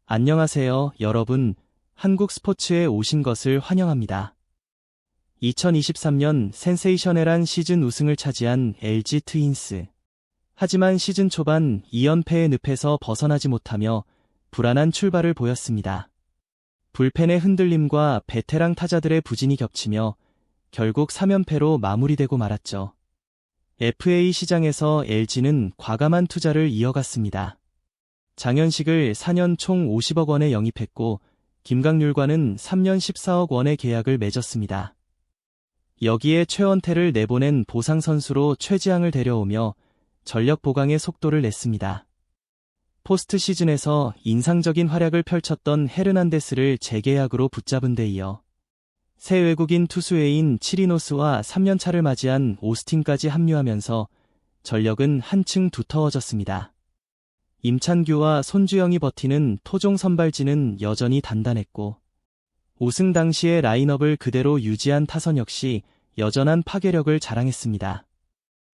안녕하세요, 여러분. 한국 스포츠에 오신 것을 환영합니다. 2023년 센세이셔널한 시즌 우승을 차지한 LG 트윈스. 하지만 시즌 초반 2연패의 늪에서 벗어나지 못하며 불안한 출발을 보였습니다. 불펜의 흔들림과 베테랑 타자들의 부진이 겹치며 결국 3연패로 마무리되고 말았죠. FA 시장에서 LG는 과감한 투자를 이어갔습니다. 장현식을 4년 총 50억 원에 영입했고 김강률과는 3년 14억 원의 계약을 맺었습니다. 여기에 최원태를 내보낸 보상 선수로 최지향을 데려오며 전력 보강의 속도를 냈습니다. 포스트 시즌에서 인상적인 활약을 펼쳤던 헤르난데스를 재계약으로 붙잡은 데 이어 새 외국인 투수회인 치리노스와 3년차를 맞이한 오스틴까지 합류하면서 전력은 한층 두터워졌습니다. 임찬규와 손주영이 버티는 토종 선발진은 여전히 단단했고 우승 당시의 라인업을 그대로 유지한 타선 역시 여전한 파괴력을 자랑했습니다.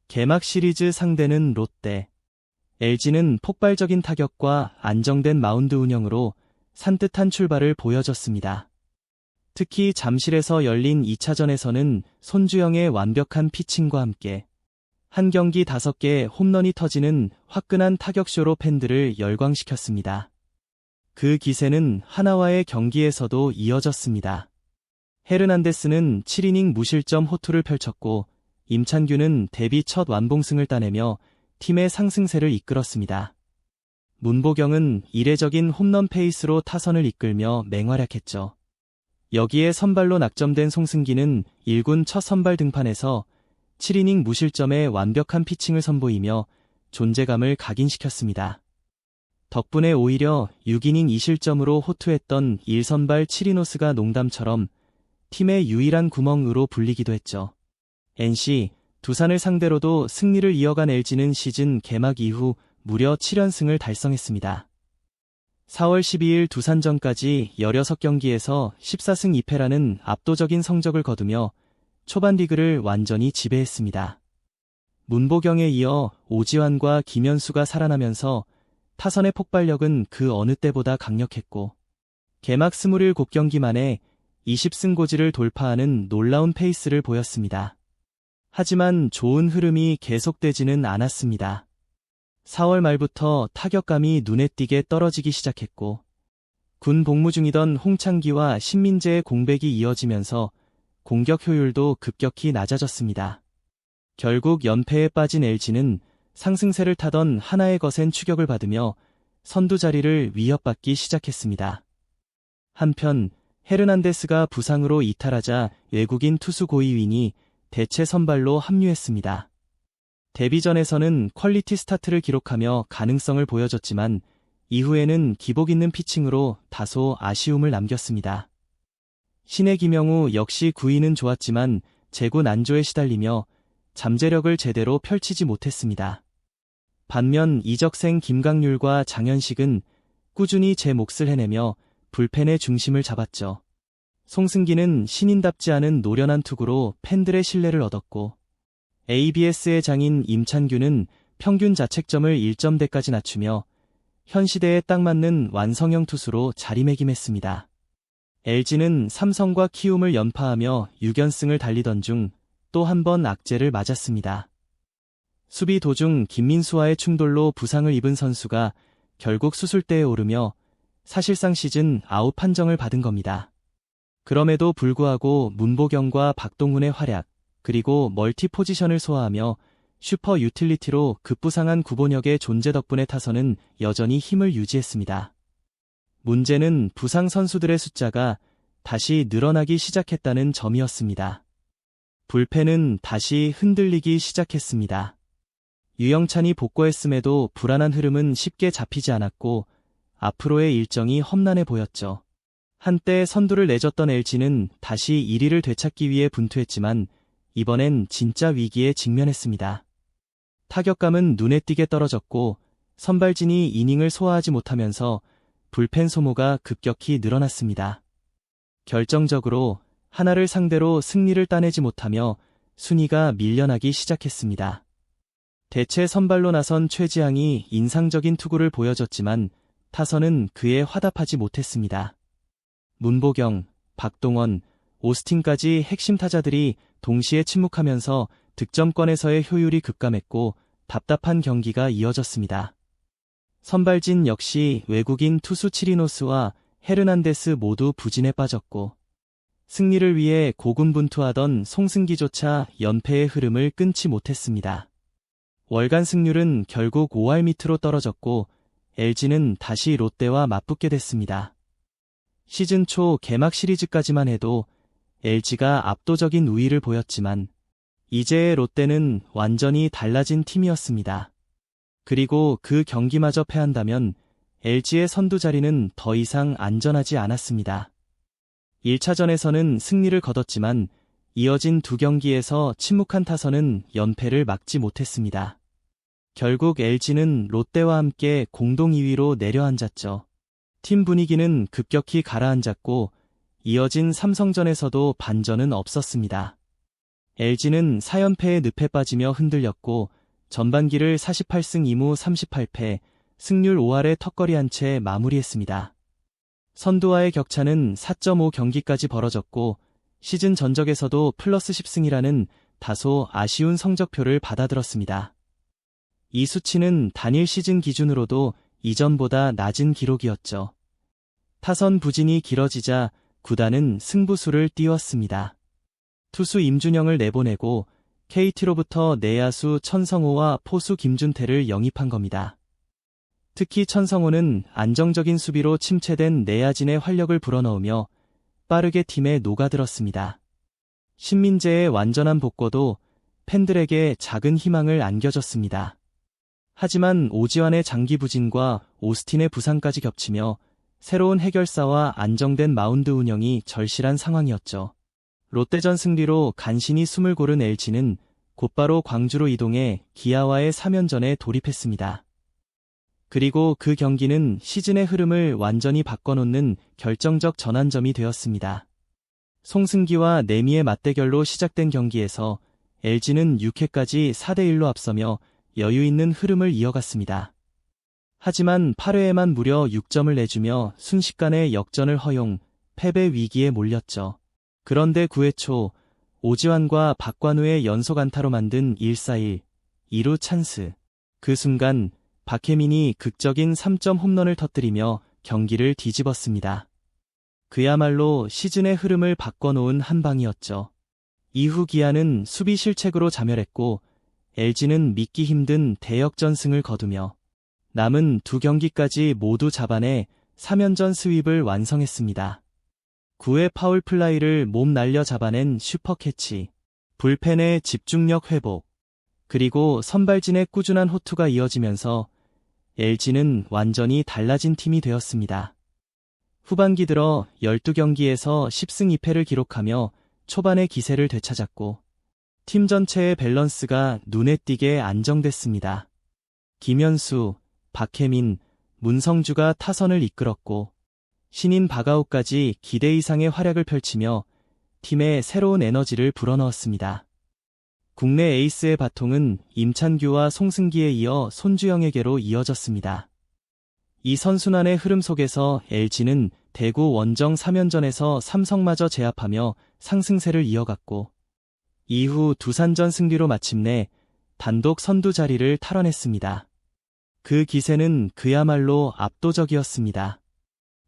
개막 시리즈 상대는 롯데. LG는 폭발적인 타격과 안정된 마운드 운영으로 산뜻한 출발을 보여줬습니다. 특히 잠실에서 열린 2차전에서는 손주영의 완벽한 피칭과 함께 한 경기 5개의 홈런이 터지는 화끈한 타격쇼로 팬들을 열광시켰습니다. 그 기세는 하나와의 경기에서도 이어졌습니다. 헤르난데스는 7이닝 무실점 호투를 펼쳤고 임찬규는 데뷔 첫 완봉승을 따내며 팀의 상승세를 이끌었습니다. 문보경은 이례적인 홈런 페이스로 타선을 이끌며 맹활약했죠. 여기에 선발로 낙점된 송승기는 1군 첫 선발 등판에서 7이닝 무실점의 완벽한 피칭을 선보이며 존재감을 각인시켰습니다. 덕분에 오히려 6이닝 2실점으로 호투했던 1선발 치리노스가 농담처럼 팀의 유일한 구멍으로 불리기도 했죠. NC, 두산을 상대로도 승리를 이어간 LG는 시즌 개막 이후 무려 7연승을 달성했습니다. 4월 12일 두산전까지 16경기에서 14승 2패라는 압도적인 성적을 거두며 초반 리그를 완전히 지배했습니다. 문보경에 이어 오지환과 김현수가 살아나면서 타선의 폭발력은 그 어느 때보다 강력했고 개막 27경기 만에 20승고지를 돌파하는 놀라운 페이스를 보였습니다. 하지만 좋은 흐름이 계속되지는 않았습니다. 4월 말부터 타격감이 눈에 띄게 떨어지기 시작했고 군 복무 중이던 홍창기와 신민재의 공백이 이어지면서 공격 효율도 급격히 낮아졌습니다. 결국 연패에 빠진 LG는 상승세를 타던 하나의 거센 추격을 받으며 선두 자리를 위협받기 시작했습니다. 한편 헤르난데스가 부상으로 이탈하자 외국인 투수 고이윈이 대체 선발로 합류했습니다. 데뷔전에서는 퀄리티 스타트를 기록하며 가능성을 보여줬지만 이후에는 기복 있는 피칭으로 다소 아쉬움을 남겼습니다. 신의 김영우 역시 구위는 좋았지만 제구 난조에 시달리며 잠재력을 제대로 펼치지 못했습니다. 반면 이적생 김강률과 장현식은 꾸준히 제 몫을 해내며 불펜의 중심을 잡았죠. 송승기는 신인답지 않은 노련한 투구로 팬들의 신뢰를 얻었고 ABS의 장인 임찬규는 평균 자책점을 1점대까지 낮추며 현 시대에 딱 맞는 완성형 투수로 자리매김했습니다. LG는 삼성과 키움을 연파하며 6연승을 달리던 중 또 한 번 악재를 맞았습니다. 수비 도중 김민수와의 충돌로 부상을 입은 선수가 결국 수술대에 오르며 사실상 시즌 아웃 판정을 받은 겁니다. 그럼에도 불구하고 문보경과 박동훈의 활약, 그리고 멀티 포지션을 소화하며 슈퍼 유틸리티로 급부상한 구본혁의 존재 덕분에 타선은 여전히 힘을 유지했습니다. 문제는 부상 선수들의 숫자가 다시 늘어나기 시작했다는 점이었습니다. 불펜은 다시 흔들리기 시작했습니다. 유영찬이 복구했음에도 불안한 흐름은 쉽게 잡히지 않았고 앞으로의 일정이 험난해 보였죠. 한때 선두를 내줬던 LG는 다시 1위를 되찾기 위해 분투했지만 이번엔 진짜 위기에 직면했습니다. 타격감은 눈에 띄게 떨어졌고 선발진이 이닝을 소화하지 못하면서 불펜 소모가 급격히 늘어났습니다. 결정적으로 하나를 상대로 승리를 따내지 못하며 순위가 밀려나기 시작했습니다. 대체 선발로 나선 최지향이 인상적인 투구를 보여줬지만 타선은 그에 화답하지 못했습니다. 문보경, 박동원, 오스틴까지 핵심 타자들이 동시에 침묵하면서 득점권에서의 효율이 급감했고 답답한 경기가 이어졌습니다. 선발진 역시 외국인 투수 치리노스와 헤르난데스 모두 부진에 빠졌고 승리를 위해 고군분투하던 송승기조차 연패의 흐름을 끊지 못했습니다. 월간 승률은 결국 5할 밑으로 떨어졌고 LG는 다시 롯데와 맞붙게 됐습니다. 시즌 초 개막 시리즈까지만 해도 LG가 압도적인 우위를 보였지만 이제의 롯데는 완전히 달라진 팀이었습니다. 그리고 그 경기마저 패한다면 LG의 선두 자리는 더 이상 안전하지 않았습니다. 1차전에서는 승리를 거뒀지만 이어진 두 경기에서 침묵한 타선은 연패를 막지 못했습니다. 결국 LG는 롯데와 함께 공동 2위로 내려앉았죠. 팀 분위기는 급격히 가라앉았고 이어진 삼성전에서도 반전은 없었습니다. LG는 4연패의 늪에 빠지며 흔들렸고 전반기를 48승 2무 38패, 승률 5할에 턱걸이 한 채 마무리했습니다. 선두와의 격차는 4.5 경기까지 벌어졌고 시즌 전적에서도 플러스 10승이라는 다소 아쉬운 성적표를 받아들었습니다. 이 수치는 단일 시즌 기준으로도 이전보다 낮은 기록이었죠. 타선 부진이 길어지자 구단은 승부수를 띄웠습니다. 투수 임준영을 내보내고 KT로부터 내야수 천성호와 포수 김준태를 영입한 겁니다. 특히 천성호는 안정적인 수비로 침체된 내야진의 활력을 불어넣으며 빠르게 팀에 녹아들었습니다. 신민재의 완전한 복구도 팬들에게 작은 희망을 안겨줬습니다. 하지만 오지환의 장기 부진과 오스틴의 부상까지 겹치며 새로운 해결사와 안정된 마운드 운영이 절실한 상황이었죠. 롯데전 승리로 간신히 숨을 고른 LG는 곧바로 광주로 이동해 기아와의 3연전에 돌입했습니다. 그리고 그 경기는 시즌의 흐름을 완전히 바꿔놓는 결정적 전환점이 되었습니다. 송승기와 내미의 맞대결로 시작된 경기에서 LG는 6회까지 4대1로 앞서며 여유 있는 흐름을 이어갔습니다. 하지만 8회에만 무려 6점을 내주며 순식간에 역전을 허용, 패배 위기에 몰렸죠. 그런데 9회 초 오지환과 박관우의 연속 안타로 만든 1-4-1, 2루 찬스. 그 순간 박혜민이 극적인 3점 홈런을 터뜨리며 경기를 뒤집었습니다. 그야말로 시즌의 흐름을 바꿔놓은 한 방이었죠. 이후 기아는 수비 실책으로 자멸했고 LG는 믿기 힘든 대역전승을 거두며 남은 두 경기까지 모두 잡아내 3연전 스윕을 완성했습니다. 9회 파울 플라이를 몸 날려 잡아낸 슈퍼캐치, 불펜의 집중력 회복, 그리고 선발진의 꾸준한 호투가 이어지면서 LG는 완전히 달라진 팀이 되었습니다. 후반기 들어 12경기에서 10승 2패를 기록하며 초반의 기세를 되찾았고 팀 전체의 밸런스가 눈에 띄게 안정됐습니다. 김현수, 박혜민, 문성주가 타선을 이끌었고 신인 박아웃까지 기대 이상의 활약을 펼치며 팀에 새로운 에너지를 불어넣었습니다. 국내 에이스의 바통은 임찬규와 송승기에 이어 손주영에게로 이어졌습니다. 이 선순환의 흐름 속에서 LG는 대구 원정 3연전에서 삼성마저 제압하며 상승세를 이어갔고 이후 두산전 승리로 마침내 단독 선두 자리를 탈환했습니다. 그 기세는 그야말로 압도적이었습니다.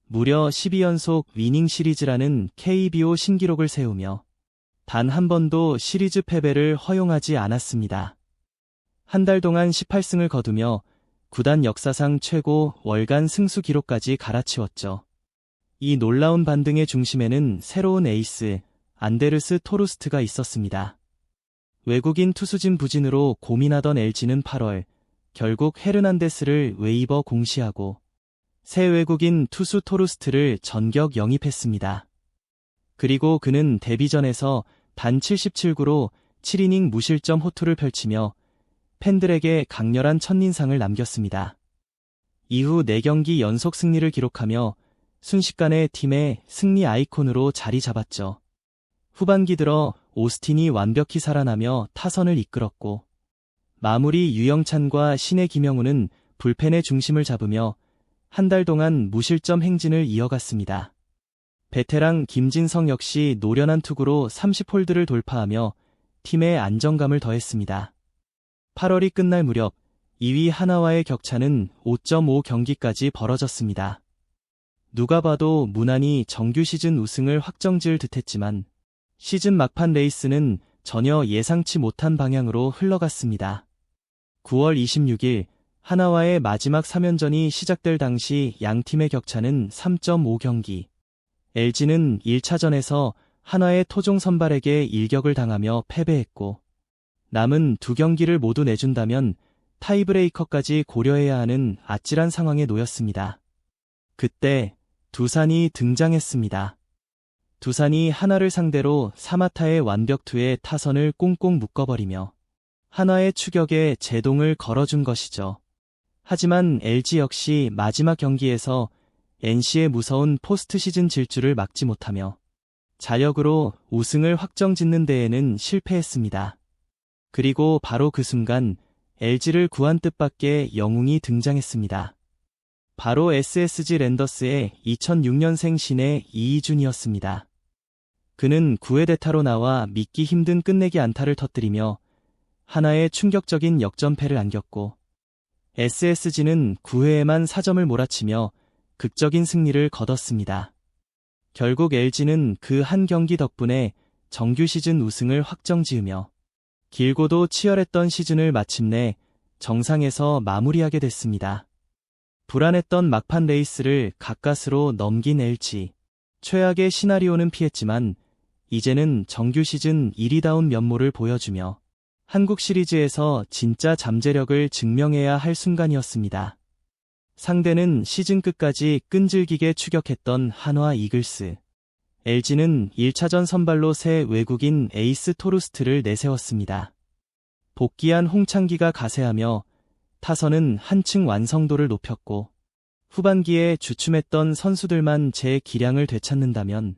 무려 12연속 위닝 시리즈라는 KBO 신기록을 세우며 단 한 번도 시리즈 패배를 허용하지 않았습니다. 한 달 동안 18승을 거두며 구단 역사상 최고 월간 승수 기록까지 갈아치웠죠. 이 놀라운 반등의 중심에는 새로운 에이스 안데르스 토루스트가 있었습니다. 외국인 투수진 부진으로 고민하던 LG는 8월 결국 헤르난데스를 웨이버 공시하고 새 외국인 투수 토루스트를 전격 영입했습니다. 그리고 그는 데뷔전에서 단 77구로 7이닝 무실점 호투를 펼치며 팬들에게 강렬한 첫인상을 남겼습니다. 이후 4경기 연속 승리를 기록하며 순식간에 팀의 승리 아이콘으로 자리 잡았죠. 후반기 들어 오스틴이 완벽히 살아나며 타선을 이끌었고 마무리 유영찬과 신의 김영우는 불펜의 중심을 잡으며 한 달 동안 무실점 행진을 이어갔습니다. 베테랑 김진성 역시 노련한 투구로 30홀드를 돌파하며 팀의 안정감을 더했습니다. 8월이 끝날 무렵 2위 하나와의 격차는 5.5 경기까지 벌어졌습니다. 누가 봐도 무난히 정규 시즌 우승을 확정지을 듯했지만 시즌 막판 레이스는 전혀 예상치 못한 방향으로 흘러갔습니다. 9월 26일 하나와의 마지막 3연전이 시작될 당시 양 팀의 격차는 3.5 경기. LG는 1차전에서 한화의 토종 선발에게 일격을 당하며 패배했고 남은 두 경기를 모두 내준다면 타이브레이커까지 고려해야 하는 아찔한 상황에 놓였습니다. 그때 두산이 등장했습니다. 두산이 한화를 상대로 3안타의 완벽투에 타선을 꽁꽁 묶어버리며 한화의 추격에 제동을 걸어준 것이죠. 하지만 LG 역시 마지막 경기에서 NC의 무서운 포스트 시즌 질주를 막지 못하며 자력으로 우승을 확정짓는 데에는 실패했습니다. 그리고 바로 그 순간 LG를 구한 뜻밖의 영웅이 등장했습니다. 바로 SSG 랜더스의 2006년생 신의 이희준이었습니다. 그는 9회 대타로 나와 믿기 힘든 끝내기 안타를 터뜨리며 한화에 충격적인 역전패를 안겼고 SSG는 9회에만 4점을 몰아치며 극적인 승리를 거뒀습니다. 결국 LG는 그 한 경기 덕분에 정규 시즌 우승을 확정지으며 길고도 치열했던 시즌을 마침내 정상에서 마무리하게 됐습니다. 불안했던 막판 레이스를 가까스로 넘긴 LG. 최악의 시나리오는 피했지만 이제는 정규 시즌 1위다운 면모를 보여주며 한국 시리즈에서 진짜 잠재력을 증명해야 할 순간이었습니다. 상대는 시즌 끝까지 끈질기게 추격했던 한화 이글스. LG는 1차전 선발로 새 외국인 에이스 토루스트를 내세웠습니다. 복귀한 홍창기가 가세하며 타선은 한층 완성도를 높였고 후반기에 주춤했던 선수들만 제 기량을 되찾는다면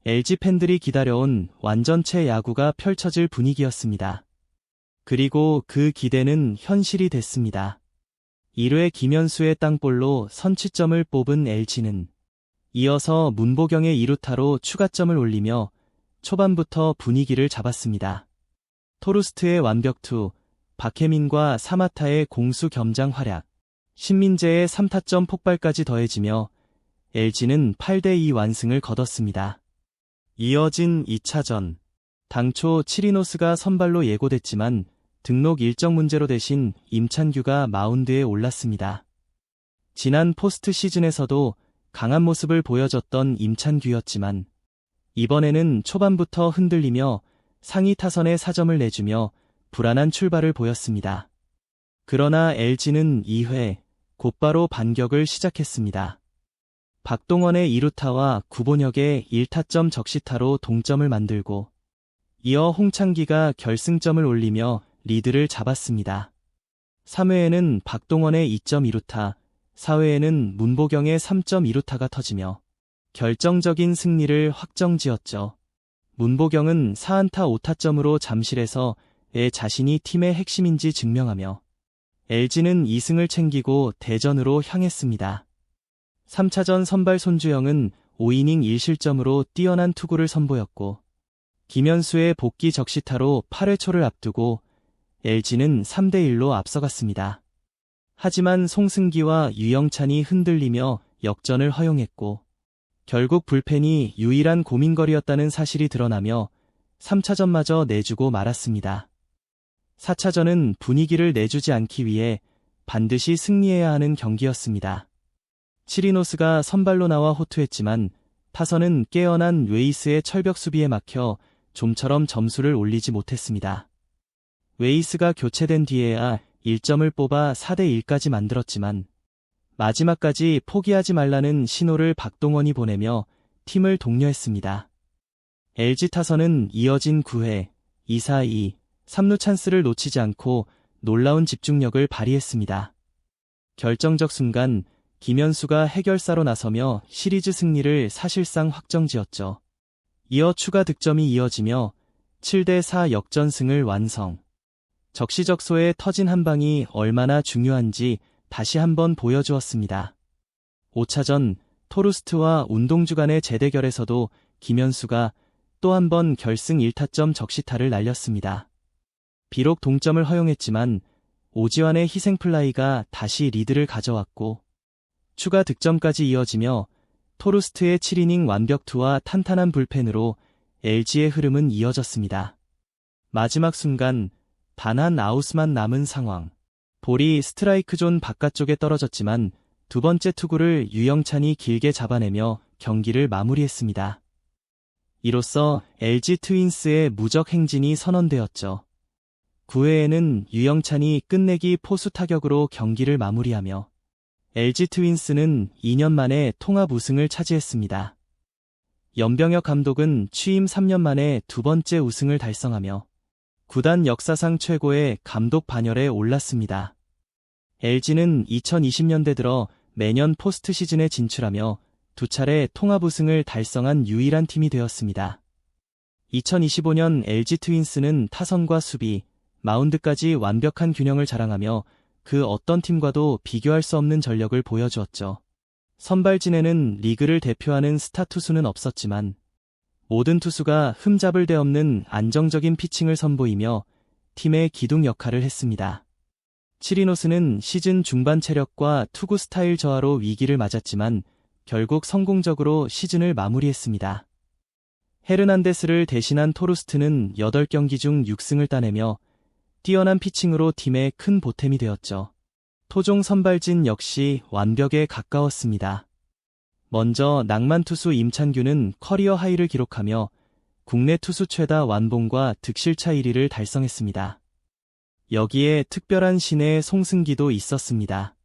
LG 팬들이 기다려온 완전체 야구가 펼쳐질 분위기였습니다. 그리고 그 기대는 현실이 됐습니다. 1회 김현수의 땅볼로 선취점을 뽑은 LG는 이어서 문보경의 2루타로 추가점을 올리며 초반부터 분위기를 잡았습니다. 토루스트의 완벽투, 박혜민과 3안타의 공수 겸장 활약, 신민재의 3타점 폭발까지 더해지며 LG는 8대2 완승을 거뒀습니다. 이어진 2차전. 당초 치리노스가 선발로 예고됐지만 등록 일정 문제로 대신 임찬규가 마운드에 올랐습니다. 지난 포스트 시즌에서도 강한 모습을 보여줬던 임찬규였지만 이번에는 초반부터 흔들리며 상위 타선에 4점을 내주며 불안한 출발을 보였습니다. 그러나 LG는 2회 곧바로 반격을 시작했습니다. 박동원의 2루타와 구본혁의 1타점 적시타로 동점을 만들고 이어 홍창기가 결승점을 올리며 리드를 잡았습니다. 3회에는 박동원의 2.2루타, 4회에는 문보경의 3.2루타가 터지며 결정적인 승리를 확정지었죠. 문보경은 4안타 5타점으로 잠실에서 애 자신이 팀의 핵심인지 증명하며 LG는 2승을 챙기고 대전으로 향했습니다. 3차전 선발 손주영은 5이닝 1실점으로 뛰어난 투구를 선보였고 김현수의 복귀 적시타로 8회 초를 앞두고 LG는 3대1로 앞서갔습니다. 하지만 송승기와 유영찬이 흔들리며 역전을 허용했고 결국 불펜이 유일한 고민거리였다는 사실이 드러나며 3차전마저 내주고 말았습니다. 4차전은 분위기를 내주지 않기 위해 반드시 승리해야 하는 경기였습니다. 치리노스가 선발로 나와 호투했지만 타선은 깨어난 웨이스의 철벽 수비에 막혀 좀처럼 점수를 올리지 못했습니다. 웨이스가 교체된 뒤에야 1점을 뽑아 4대1까지 만들었지만 마지막까지 포기하지 말라는 신호를 박동원이 보내며 팀을 독려했습니다. LG 타선은 이어진 9회 2-4-2, 3루 찬스를 놓치지 않고 놀라운 집중력을 발휘했습니다. 결정적 순간 김현수가 해결사로 나서며 시리즈 승리를 사실상 확정지었죠. 이어 추가 득점이 이어지며 7대4 역전승을 완성. 적시적소에 터진 한 방이 얼마나 중요한지 다시 한번 보여주었습니다. 5차전 토루스트와 운동주 간의 재대결에서도 김현수가 또 한 번 결승 1타점 적시타를 날렸습니다. 비록 동점을 허용했지만 오지환의 희생플라이가 다시 리드를 가져왔고 추가 득점까지 이어지며 토루스트의 7이닝 완벽투와 탄탄한 불펜으로 LG의 흐름은 이어졌습니다. 마지막 순간 단 한 아웃만 남은 상황. 볼이 스트라이크 존 바깥쪽에 떨어졌지만 두 번째 투구를 유영찬이 길게 잡아내며 경기를 마무리했습니다. 이로써 LG 트윈스의 무적 행진이 선언되었죠. 9회에는 유영찬이 끝내기 포수 타격으로 경기를 마무리하며 LG 트윈스는 2년 만에 통합 우승을 차지했습니다. 연병혁 감독은 취임 3년 만에 두 번째 우승을 달성하며 구단 역사상 최고의 감독 반열에 올랐습니다. LG는 2020년대 들어 매년 포스트 시즌에 진출하며 두 차례 통합 우승을 달성한 유일한 팀이 되었습니다. 2025년 LG 트윈스는 타선과 수비, 마운드까지 완벽한 균형을 자랑하며 그 어떤 팀과도 비교할 수 없는 전력을 보여주었죠. 선발진에는 리그를 대표하는 스타 투수는 없었지만 모든 투수가 흠잡을 데 없는 안정적인 피칭을 선보이며 팀의 기둥 역할을 했습니다. 치리노스는 시즌 중반 체력과 투구 스타일 저하로 위기를 맞았지만 결국 성공적으로 시즌을 마무리했습니다. 헤르난데스를 대신한 토루스트는 8경기 중 6승을 따내며 뛰어난 피칭으로 팀의 큰 보탬이 되었죠. 토종 선발진 역시 완벽에 가까웠습니다. 먼저 낭만 투수 임찬규는 커리어 하이를 기록하며 국내 투수 최다 완봉과 득실차 1위를 달성했습니다. 여기에 특별한 신의 송승기도 있었습니다.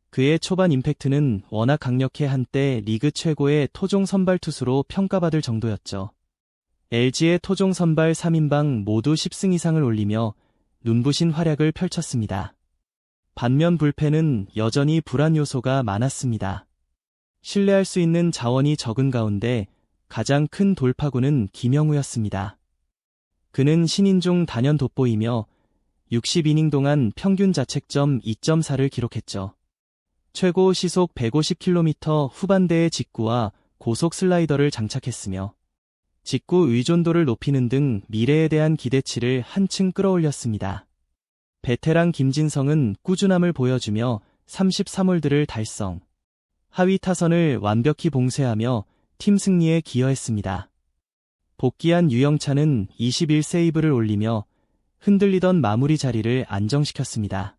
그의 초반 임팩트는 워낙 강력해 한때 리그 최고의 토종 선발 투수로 평가받을 정도였죠. LG의 토종 선발 3인방 모두 10승 이상을 올리며 눈부신 활약을 펼쳤습니다. 반면 불펜은 여전히 불안 요소가 많았습니다. 신뢰할 수 있는 자원이 적은 가운데 가장 큰 돌파구는 김영우였습니다. 그는 신인 중 단연 돋보이며 60이닝 동안 평균 자책점 2.4를 기록했죠. 최고 시속 150km 후반대의 직구와 고속 슬라이더를 장착했으며 직구 의존도를 높이는 등 미래에 대한 기대치를 한층 끌어올렸습니다. 베테랑 김진성은 꾸준함을 보여주며 33홀드를 달성. 하위 타선을 완벽히 봉쇄하며 팀 승리에 기여했습니다. 복귀한 유영찬은 21세이브를 올리며 흔들리던 마무리 자리를 안정시켰습니다.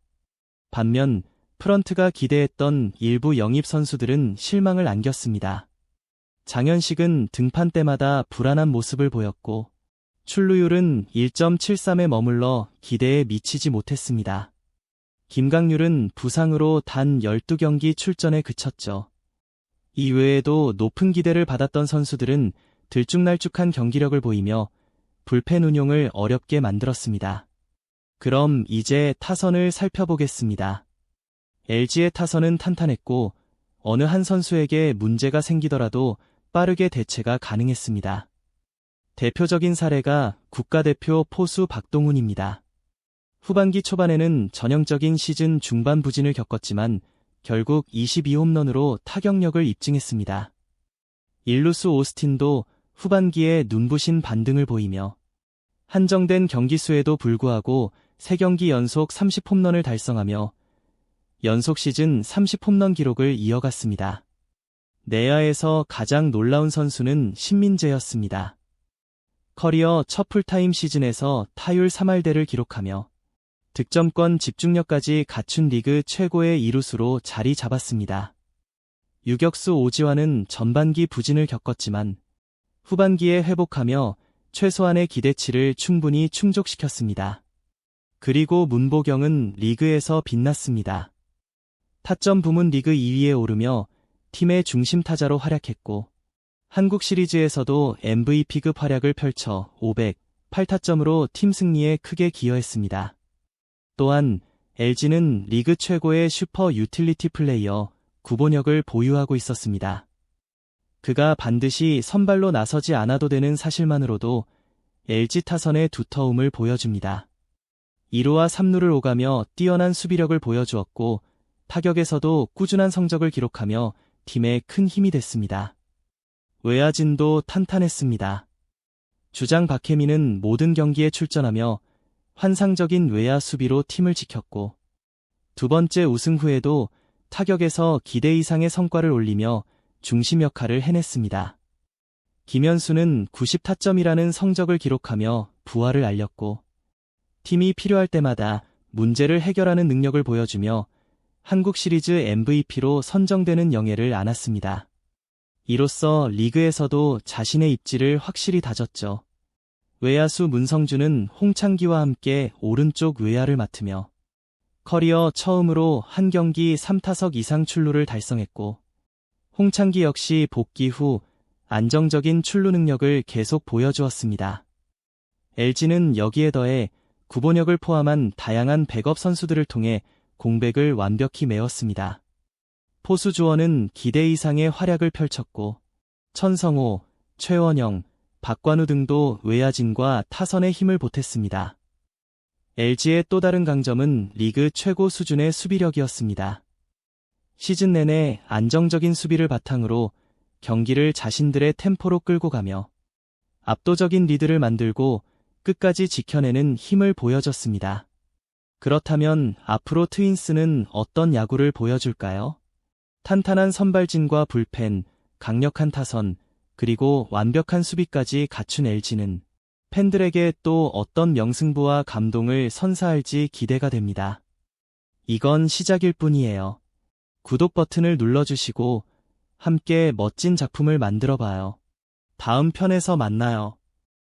반면 프런트가 기대했던 일부 영입 선수들은 실망을 안겼습니다. 장현식은 등판 때마다 불안한 모습을 보였고 출루율은 1.73에 머물러 기대에 미치지 못했습니다. 김강률은 부상으로 단 12경기 출전에 그쳤죠. 이외에도 높은 기대를 받았던 선수들은 들쭉날쭉한 경기력을 보이며 불펜 운용을 어렵게 만들었습니다. 그럼 이제 타선을 살펴보겠습니다. LG의 타선은 탄탄했고 어느 한 선수에게 문제가 생기더라도 빠르게 대체가 가능했습니다. 대표적인 사례가 국가대표 포수 박동훈입니다. 후반기 초반에는 전형적인 시즌 중반 부진을 겪었지만 결국 22홈런으로 타격력을 입증했습니다. 일루수 오스틴도 후반기에 눈부신 반등을 보이며 한정된 경기 수에도 불구하고 3경기 연속 30홈런을 달성하며 연속 시즌 30홈런 기록을 이어갔습니다. 내야에서 가장 놀라운 선수는 신민재였습니다. 커리어 첫 풀타임 시즌에서 타율 3할대를 기록하며 득점권 집중력까지 갖춘 리그 최고의 이루수로 자리 잡았습니다. 유격수 오지환은 전반기 부진을 겪었지만 후반기에 회복하며 최소한의 기대치를 충분히 충족시켰습니다. 그리고 문보경은 리그에서 빛났습니다. 타점 부문 리그 2위에 오르며 팀의 중심 타자로 활약했고 한국 시리즈에서도 MVP급 활약을 펼쳐 508타점으로 팀 승리에 크게 기여했습니다. 또한 LG는 리그 최고의 슈퍼 유틸리티 플레이어 구본혁을 보유하고 있었습니다. 그가 반드시 선발로 나서지 않아도 되는 사실만으로도 LG 타선의 두터움을 보여줍니다. 2루와 3루를 오가며 뛰어난 수비력을 보여주었고 타격에서도 꾸준한 성적을 기록하며 팀에 큰 힘이 됐습니다. 외야진도 탄탄했습니다. 주장 박혜민은 모든 경기에 출전하며 환상적인 외야 수비로 팀을 지켰고, 두 번째 우승 후에도 타격에서 기대 이상의 성과를 올리며 중심 역할을 해냈습니다. 김현수는 90타점이라는 성적을 기록하며 부활을 알렸고, 팀이 필요할 때마다 문제를 해결하는 능력을 보여주며 한국 시리즈 MVP로 선정되는 영예를 안았습니다. 이로써 리그에서도 자신의 입지를 확실히 다졌죠. 외야수 문성주는 홍창기와 함께 오른쪽 외야를 맡으며 커리어 처음으로 한 경기 3타석 이상 출루를 달성했고, 홍창기 역시 복귀 후 안정적인 출루 능력을 계속 보여주었습니다. LG는 여기에 더해 구본혁을 포함한 다양한 백업 선수들을 통해 공백을 완벽히 메웠습니다. 포수 조원은 기대 이상의 활약을 펼쳤고, 천성호, 최원영, 박관우 등도 외야진과 타선에 힘을 보탰습니다. LG의 또 다른 강점은 리그 최고 수준의 수비력이었습니다. 시즌 내내 안정적인 수비를 바탕으로 경기를 자신들의 템포로 끌고 가며 압도적인 리드를 만들고 끝까지 지켜내는 힘을 보여줬습니다. 그렇다면 앞으로 트윈스는 어떤 야구를 보여줄까요? 탄탄한 선발진과 불펜, 강력한 타선, 그리고 완벽한 수비까지 갖춘 LG는 팬들에게 또 어떤 명승부와 감동을 선사할지 기대가 됩니다. 이건 시작일 뿐이에요. 구독 버튼을 눌러주시고 함께 멋진 작품을 만들어봐요. 다음 편에서 만나요.